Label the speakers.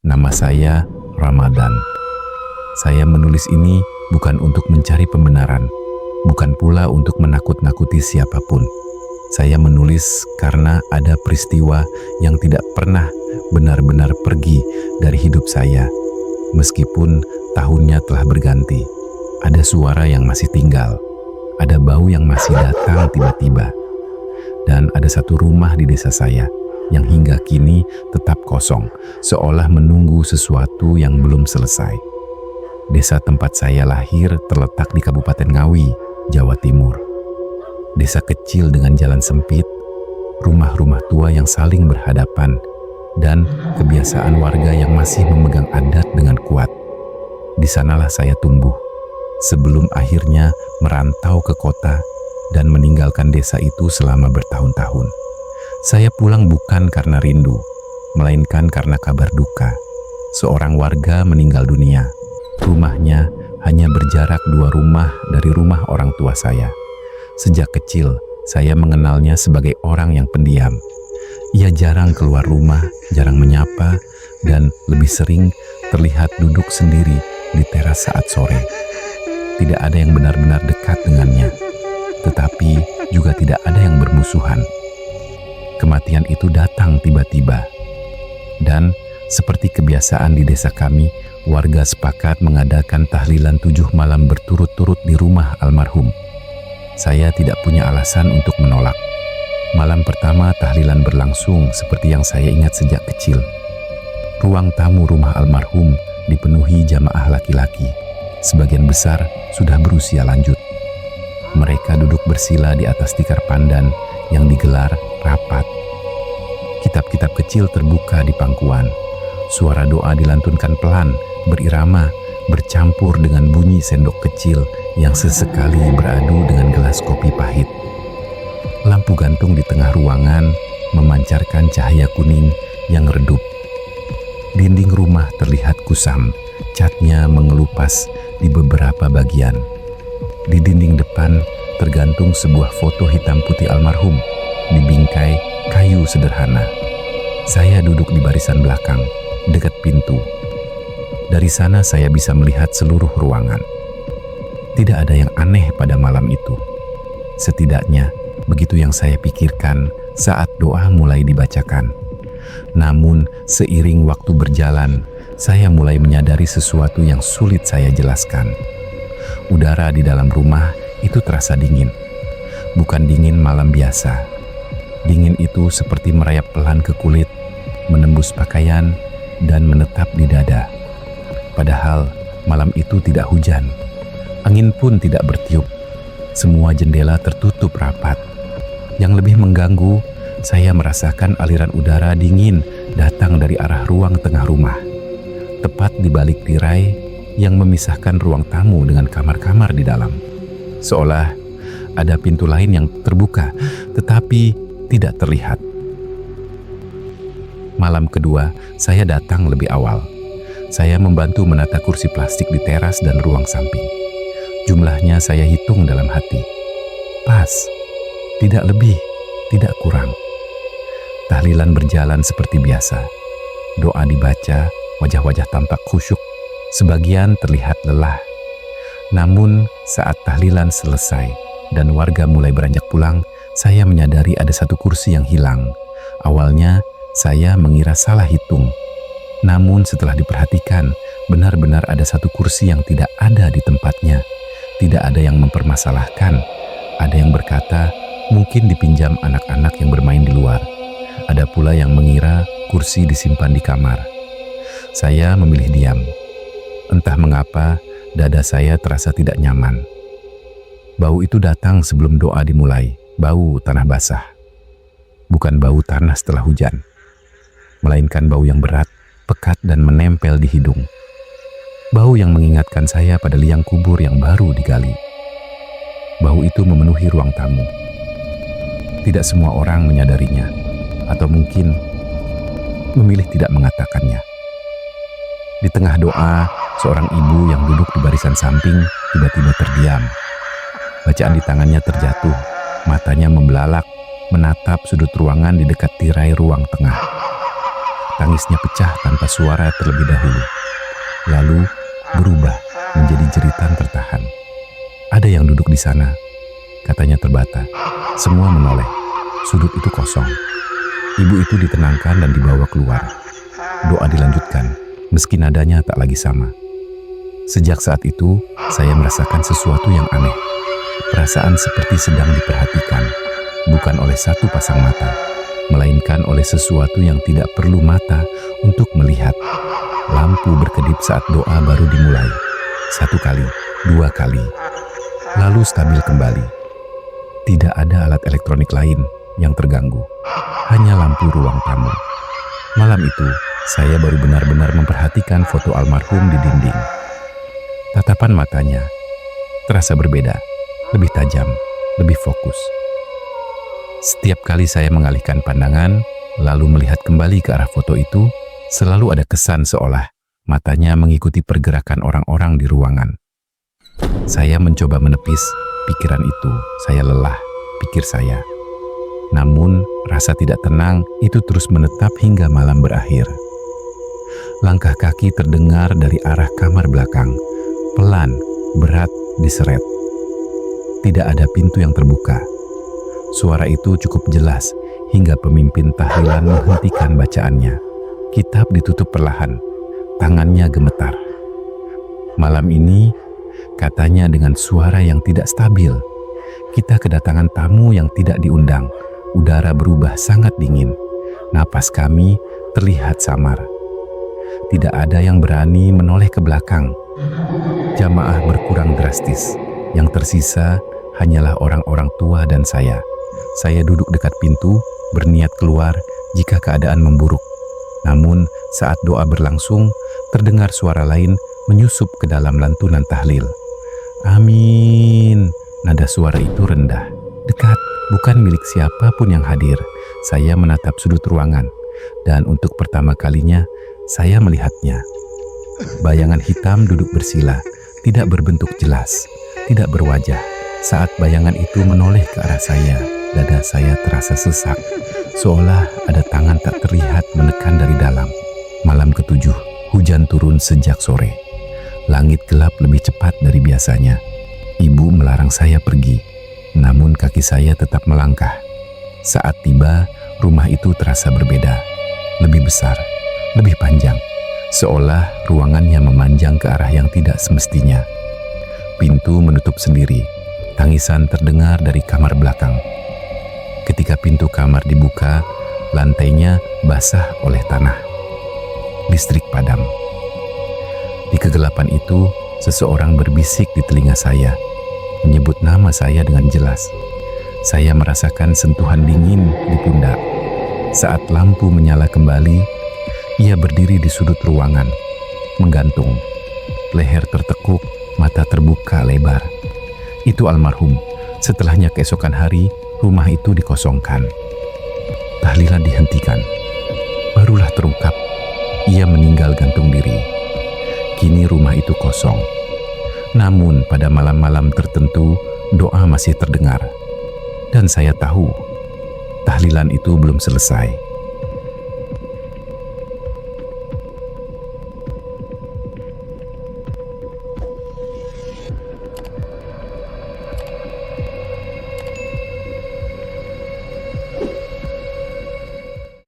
Speaker 1: Nama saya Ramadan. Saya menulis ini bukan untuk mencari pembenaran, bukan pula untuk menakut-nakuti siapapun. Saya menulis karena ada peristiwa yang tidak pernah benar-benar pergi dari hidup saya. Meskipun tahunnya telah berganti, ada suara yang masih tinggal, ada bau yang masih datang tiba-tiba. Dan ada satu rumah di desa saya yang hingga kini tetap kosong, seolah menunggu sesuatu yang belum selesai. Desa tempat saya lahir terletak di Kabupaten Ngawi, Jawa Timur. Desa kecil dengan jalan sempit, rumah-rumah tua yang saling berhadapan, dan kebiasaan warga yang masih memegang adat dengan kuat. Di sanalah saya tumbuh, sebelum akhirnya merantau ke kota dan meninggalkan desa itu selama bertahun-tahun. Saya pulang bukan karena rindu, melainkan karena kabar duka. Seorang warga meninggal dunia. Rumahnya hanya berjarak 2 rumah dari rumah orang tua saya. Sejak kecil, saya mengenalnya sebagai orang yang pendiam. Ia jarang keluar rumah, jarang menyapa, dan lebih sering terlihat duduk sendiri di teras saat sore. Tidak ada yang benar-benar dekat dengannya, tetapi juga tidak ada yang bermusuhan. Kematian itu datang tiba-tiba. Dan seperti kebiasaan di desa kami, warga sepakat mengadakan tahlilan 7 malam berturut-turut di rumah almarhum. Saya tidak punya alasan untuk menolak. Malam pertama tahlilan berlangsung seperti yang saya ingat sejak kecil. Ruang tamu rumah almarhum dipenuhi jamaah laki-laki. Sebagian besar sudah berusia lanjut. Mereka duduk bersila di atas tikar pandan yang digelar rapat. Kitab-kitab kecil terbuka di pangkuan. Suara doa dilantunkan pelan, berirama, bercampur dengan bunyi sendok kecil yang sesekali beradu dengan gelas kopi pahit. Lampu gantung di tengah ruangan memancarkan cahaya kuning yang redup. Dinding rumah terlihat kusam, catnya mengelupas di beberapa bagian. Di dinding depan tergantung sebuah foto hitam putih almarhum di bingkai kayu sederhana. Saya duduk di barisan belakang, dekat pintu. Dari sana saya bisa melihat seluruh ruangan. Tidak ada yang aneh pada malam itu. Setidaknya, begitu yang saya pikirkan saat doa mulai dibacakan. Namun, seiring waktu berjalan, saya mulai menyadari sesuatu yang sulit saya jelaskan. Udara di dalam rumah itu terasa dingin. Bukan dingin malam biasa. Dingin itu seperti merayap pelan ke kulit, menembus pakaian, dan menetap di dada. Padahal malam itu tidak hujan. Angin pun tidak bertiup. Semua jendela tertutup rapat. Yang lebih mengganggu, saya merasakan aliran udara dingin datang dari arah ruang tengah rumah. Tepat di balik tirai yang memisahkan ruang tamu dengan kamar-kamar di dalam. Seolah ada pintu lain yang terbuka, tetapi tidak terlihat. Malam kedua, saya datang lebih awal. Saya membantu menata kursi plastik di teras dan ruang samping. Jumlahnya saya hitung dalam hati. Pas, tidak lebih, tidak kurang. Tahlilan berjalan seperti biasa. Doa dibaca, wajah-wajah tampak khusyuk. Sebagian terlihat lelah. Namun saat tahlilan selesai dan warga mulai beranjak pulang, saya menyadari ada satu kursi yang hilang. Awalnya saya mengira salah hitung. Namun setelah diperhatikan, benar-benar ada satu kursi yang tidak ada di tempatnya. Tidak ada yang mempermasalahkan. Ada yang berkata mungkin dipinjam anak-anak yang bermain di luar. Ada pula yang mengira kursi disimpan di kamar. Saya memilih diam. Entah mengapa, dada saya terasa tidak nyaman. Bau itu datang sebelum doa dimulai, bau tanah basah. Bukan bau tanah setelah hujan, melainkan bau yang berat, pekat dan menempel di hidung. Bau yang mengingatkan saya pada liang kubur yang baru digali. Bau itu memenuhi ruang tamu. Tidak semua orang menyadarinya, atau mungkin memilih tidak mengatakannya. Di tengah doa, seorang ibu yang duduk di barisan samping tiba-tiba terdiam. Bacaan di tangannya terjatuh, matanya membelalak, menatap sudut ruangan di dekat tirai ruang tengah. Tangisnya pecah tanpa suara terlebih dahulu, lalu berubah menjadi jeritan tertahan. "Ada yang duduk di sana," katanya terbata. Semua menoleh. Sudut itu kosong. Ibu itu ditenangkan dan dibawa keluar. Doa dilanjutkan, meski nadanya tak lagi sama. Sejak saat itu, saya merasakan sesuatu yang aneh. Perasaan seperti sedang diperhatikan, bukan oleh satu pasang mata, melainkan oleh sesuatu yang tidak perlu mata untuk melihat. Lampu berkedip saat doa baru dimulai. 1 kali, 2 kali, lalu stabil kembali. Tidak ada alat elektronik lain yang terganggu, hanya lampu ruang tamu. Malam itu, saya baru benar-benar memperhatikan foto almarhum di dinding. Tatapan matanya terasa berbeda, lebih tajam, lebih fokus. Setiap kali saya mengalihkan pandangan, lalu melihat kembali ke arah foto itu, selalu ada kesan seolah matanya mengikuti pergerakan orang-orang di ruangan. Saya mencoba menepis pikiran itu. Saya lelah, pikir saya. Namun, rasa tidak tenang itu terus menetap hingga malam berakhir. Langkah kaki terdengar dari arah kamar belakang. Pelan, berat, diseret. Tidak ada pintu yang terbuka. Suara itu cukup jelas hingga pemimpin tahlilan menghentikan bacaannya. Kitab ditutup perlahan, tangannya gemetar. "Malam ini," katanya dengan suara yang tidak stabil, "kita kedatangan tamu yang tidak diundang." Udara berubah sangat dingin. Napas kami terlihat samar. Tidak ada yang berani menoleh ke belakang. Jamaah berkurang drastis. Yang tersisa hanyalah orang-orang tua dan saya. Saya duduk dekat pintu, berniat keluar jika keadaan memburuk. Namun, saat doa berlangsung, terdengar suara lain menyusup ke dalam lantunan tahlil. "Amin." Nada suara itu rendah, dekat, bukan milik siapapun yang hadir. Saya menatap sudut ruangan, dan untuk pertama kalinya, saya melihatnya. Bayangan hitam duduk bersila, tidak berbentuk jelas, tidak berwajah. Saat bayangan itu menoleh ke arah saya, dada saya terasa sesak, seolah ada tangan tak terlihat menekan dari dalam. Malam ke-7, hujan turun sejak sore. Langit gelap lebih cepat dari biasanya. Ibu melarang saya pergi, namun kaki saya tetap melangkah. Saat tiba, rumah itu terasa berbeda, lebih besar, lebih panjang, seolah ruangannya memanjang ke arah yang tidak semestinya. Pintu menutup sendiri, tangisan terdengar dari kamar belakang. Ketika pintu kamar dibuka, lantainya basah oleh tanah. Listrik padam. Di kegelapan itu, seseorang berbisik di telinga saya, menyebut nama saya dengan jelas. Saya merasakan sentuhan dingin di pundak. Saat lampu menyala kembali, ia berdiri di sudut ruangan, menggantung. Leher tertekuk, mata terbuka lebar. Itu almarhum. Setelahnya keesokan hari, rumah itu dikosongkan. Tahlilan dihentikan. Barulah terungkap, ia meninggal gantung diri. Kini rumah itu kosong. Namun pada malam-malam tertentu, doa masih terdengar. Dan saya tahu, tahlilan itu belum selesai.